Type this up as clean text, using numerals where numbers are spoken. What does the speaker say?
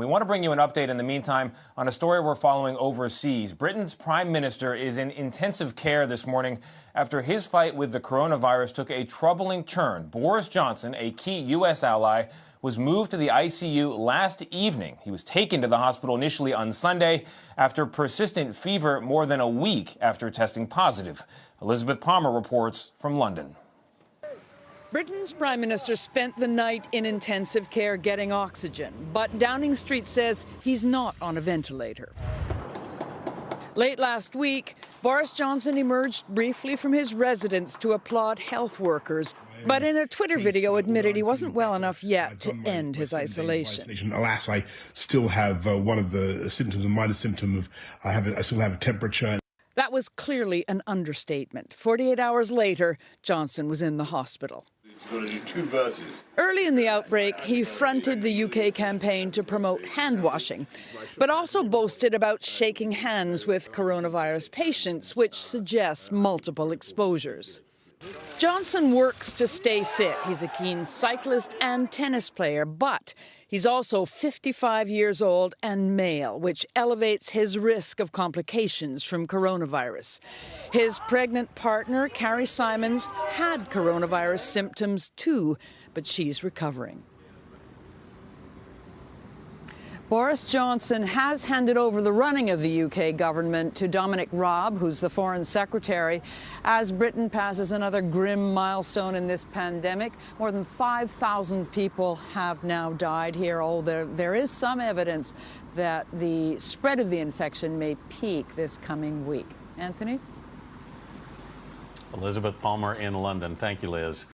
want to bring you an update in the meantime on a story we're following overseas. Britain's Prime Minister is in intensive care this morning after his fight with the coronavirus took a troubling turn. Boris Johnson, a key U.S. ally, was moved to the ICU last evening. He was taken to the hospital initially on Sunday after persistent fever more than a week after testing positive. Elizabeth Palmer reports from London. Britain's Prime Minister spent the night in intensive care getting oxygen, but Downing Street says he's not on a ventilator. Late last week, Boris Johnson emerged briefly from his residence to applaud health workers, but in a Twitter video admitted he wasn't well enough yet to end his isolation. Alas, I still have one of the symptoms, a minor symptom of I still have a temperature. That was clearly an understatement. 48 hours later, Johnson was in the hospital. Got to do 2 verses. Early in the outbreak, he fronted the UK campaign to promote hand washing, but also boasted about shaking hands with coronavirus patients, which suggests multiple exposures. Johnson works to stay fit. He's a keen cyclist and tennis player, but he's also 55 years old and male, which elevates his risk of complications from coronavirus. His pregnant partner, Carrie Simons, had coronavirus symptoms too, but she's recovering. Boris Johnson has handed over the running of the UK government to Dominic Raab, who's the Foreign Secretary, as Britain passes another grim milestone in this pandemic. More than 5,000 people have now died here, although there is some evidence that the spread of the infection may peak this coming week. Anthony? Elizabeth Palmer in London. Thank you, Liz.